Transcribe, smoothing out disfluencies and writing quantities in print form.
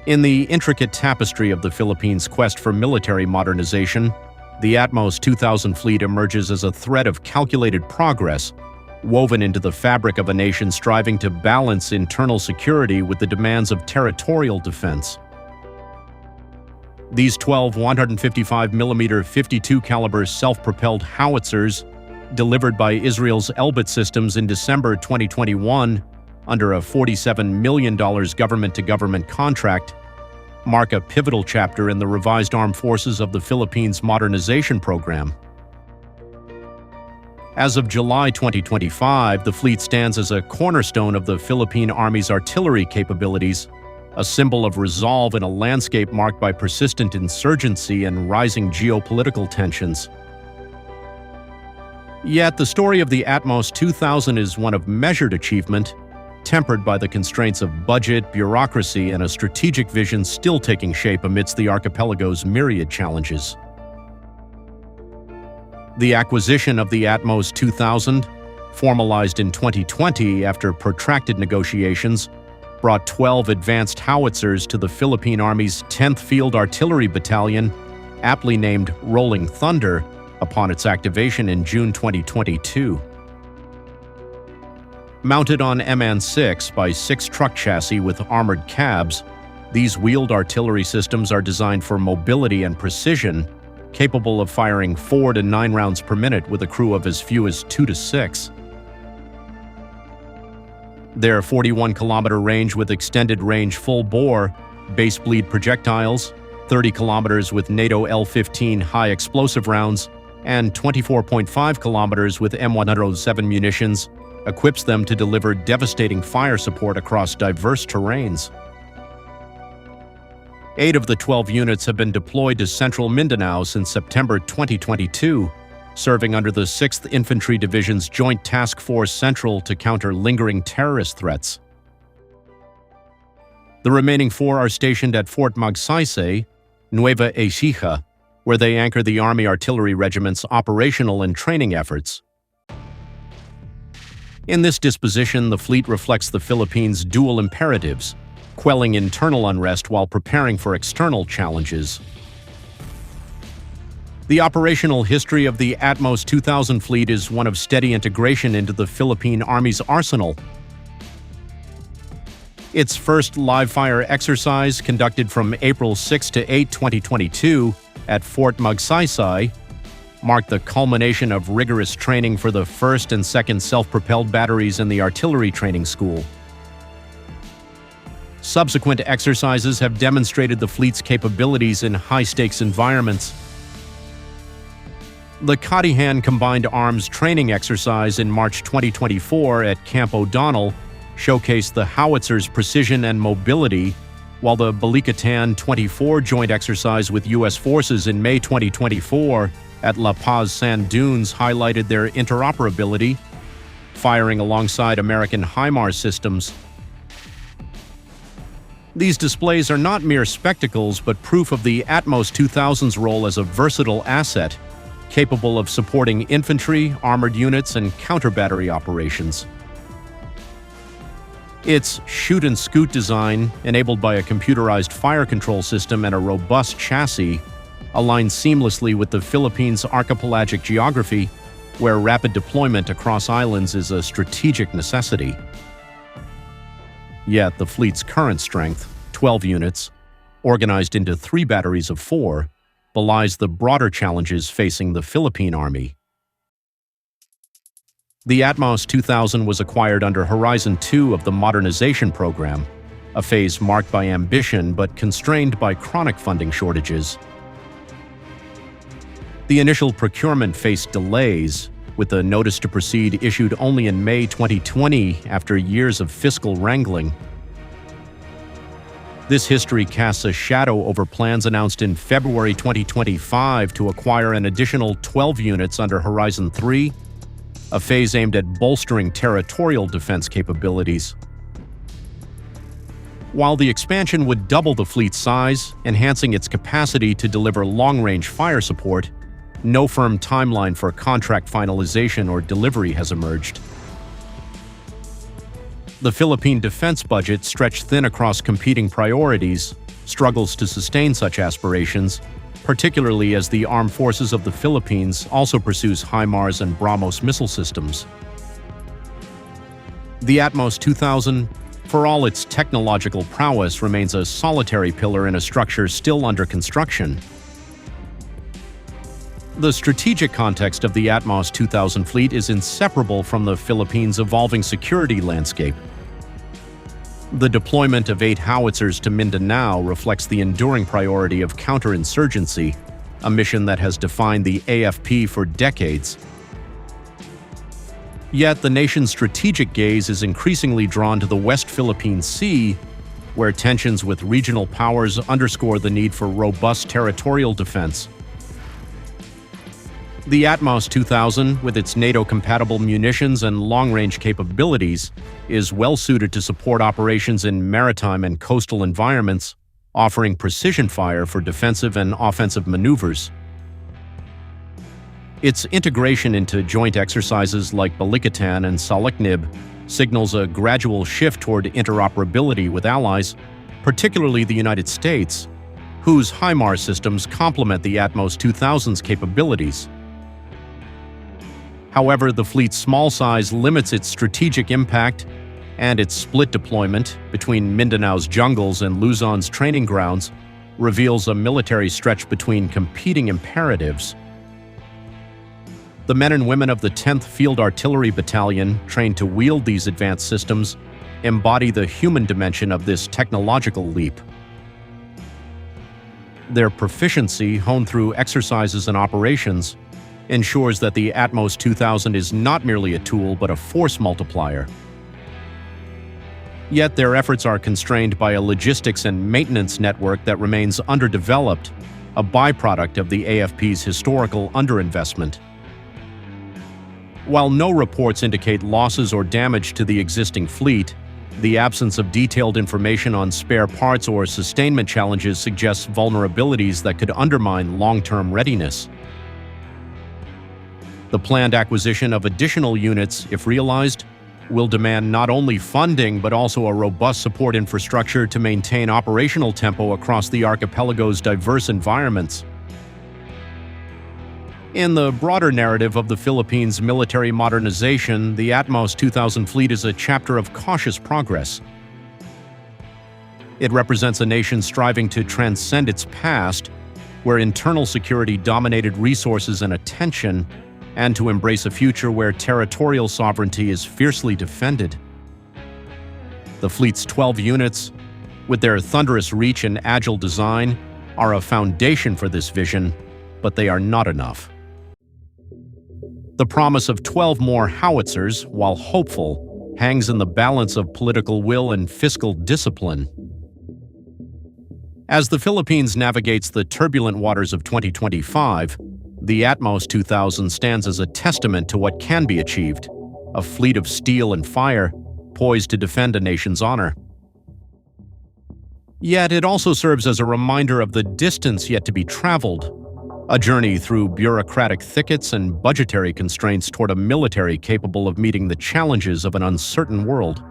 In the intricate tapestry of the Philippines' quest for military modernization, the ATMOS 2000 fleet emerges as a thread of calculated progress, woven into the fabric of a nation striving to balance internal security with the demands of territorial defense. These 12 155mm 52 caliber self-propelled howitzers, delivered by Israel's Elbit Systems in December 2021 under a $47 million government-to-government contract, mark a pivotal chapter in the revised armed forces of the Philippines modernization program. As of July 2025, the fleet stands as a cornerstone of the Philippine Army's artillery capabilities, a symbol of resolve in a landscape marked by persistent insurgency and rising geopolitical tensions. Yet the story of the ATMOS 2000 is one of measured achievement, tempered by the constraints of budget, bureaucracy, and a strategic vision still taking shape amidst the archipelago's myriad challenges. The acquisition of the ATMOS 2000, formalized in 2020 after protracted negotiations, brought 12 advanced howitzers to the Philippine Army's 10th Field Artillery Battalion, aptly named Rolling Thunder, upon its activation in June 2022. Mounted on MN6 by 6 truck chassis with armored cabs, these wheeled artillery systems are designed for mobility and precision, capable of firing 4 to 9 rounds per minute with a crew of as few as 2 to 6. Their 41-kilometer range with extended-range full-bore, base-bleed projectiles, 30 kilometers with NATO L-15 high-explosive rounds, and 24.5 kilometers with M107 munitions equips them to deliver devastating fire support across diverse terrains. 8 of the 12 units have been deployed to central Mindanao since September 2022, serving under the 6th Infantry Division's Joint Task Force Central to counter lingering terrorist threats. The remaining 4 are stationed at Fort Magsaysay, Nueva Ecija, where they anchor the Army Artillery Regiment's operational and training efforts. In this disposition, the fleet reflects the Philippines' dual imperatives, quelling internal unrest while preparing for external challenges. The operational history of the ATMOS 2000 fleet is one of steady integration into the Philippine Army's arsenal. Its first live-fire exercise, conducted from April 6 to 8, 2022, at Fort Magsaysay, marked the culmination of rigorous training for the 1st and 2nd self-propelled batteries in the Artillery Training School. Subsequent exercises have demonstrated the fleet's capabilities in high-stakes environments. The Katihan Combined Arms Training Exercise in March 2024 at Camp O'Donnell showcased the howitzer's precision and mobility, while the Balikatan 24 joint exercise with U.S. forces in May 2024 at La Paz Sand Dunes highlighted their interoperability, firing alongside American HIMARS systems. These displays are not mere spectacles, but proof of the ATMOS 2000's role as a versatile asset, capable of supporting infantry, armored units, and counter-battery operations. Its shoot-and-scoot design, enabled by a computerized fire control system and a robust chassis, aligns seamlessly with the Philippines' archipelagic geography, where rapid deployment across islands is a strategic necessity. Yet the fleet's current strength, 12 units, organized into 3 batteries of 4, belies the broader challenges facing the Philippine Army. The ATMOS 2000 was acquired under Horizon 2 of the modernization program, a phase marked by ambition but constrained by chronic funding shortages. The initial procurement faced delays, with the notice to proceed issued only in May 2020 after years of fiscal wrangling. This history casts a shadow over plans announced in February 2025 to acquire an additional 12 units under Horizon 3, a phase aimed at bolstering territorial defense capabilities. While the expansion would double the fleet's size, enhancing its capacity to deliver long-range fire support, no firm timeline for contract finalization or delivery has emerged. The Philippine defense budget, stretched thin across competing priorities, struggles to sustain such aspirations, particularly as the armed forces of the Philippines also pursues HIMARS and BrahMos missile systems. The ATMOS 2000, for all its technological prowess, remains a solitary pillar in a structure still under construction. The strategic context of the ATMOS 2000 fleet is inseparable from the Philippines' evolving security landscape. The deployment of 8 howitzers to Mindanao reflects the enduring priority of counterinsurgency, a mission that has defined the AFP for decades. Yet the nation's strategic gaze is increasingly drawn to the West Philippine Sea, where tensions with regional powers underscore the need for robust territorial defense. The ATMOS 2000, with its NATO-compatible munitions and long-range capabilities, is well-suited to support operations in maritime and coastal environments, offering precision fire for defensive and offensive maneuvers. Its integration into joint exercises like Balikatan and Saliknib signals a gradual shift toward interoperability with allies, particularly the United States, whose HIMARS systems complement the ATMOS 2000's capabilities. However, the fleet's small size limits its strategic impact, and its split deployment between Mindanao's jungles and Luzon's training grounds reveals a military stretch between competing imperatives. The men and women of the 10th Field Artillery Battalion, trained to wield these advanced systems, embody the human dimension of this technological leap. Their proficiency, honed through exercises and operations, ensures that the ATMOS 2000 is not merely a tool but a force multiplier. Yet their efforts are constrained by a logistics and maintenance network that remains underdeveloped, a byproduct of the AFP's historical underinvestment. While no reports indicate losses or damage to the existing fleet, the absence of detailed information on spare parts or sustainment challenges suggests vulnerabilities that could undermine long-term readiness. The planned acquisition of additional units, if realized, will demand not only funding but also a robust support infrastructure to maintain operational tempo across the archipelago's diverse environments. In the broader narrative of the Philippines' military modernization, the ATMOS 2000 fleet is a chapter of cautious progress. It represents a nation striving to transcend its past, where internal security dominated resources and attention, and to embrace a future where territorial sovereignty is fiercely defended. The fleet's 12 units, with their thunderous reach and agile design, are a foundation for this vision, but they are not enough. The promise of 12 more howitzers, while hopeful, hangs in the balance of political will and fiscal discipline. As the Philippines navigates the turbulent waters of 2025, the ATMOS 2000 stands as a testament to what can be achieved, a fleet of steel and fire, poised to defend a nation's honor. Yet it also serves as a reminder of the distance yet to be traveled, a journey through bureaucratic thickets and budgetary constraints toward a military capable of meeting the challenges of an uncertain world.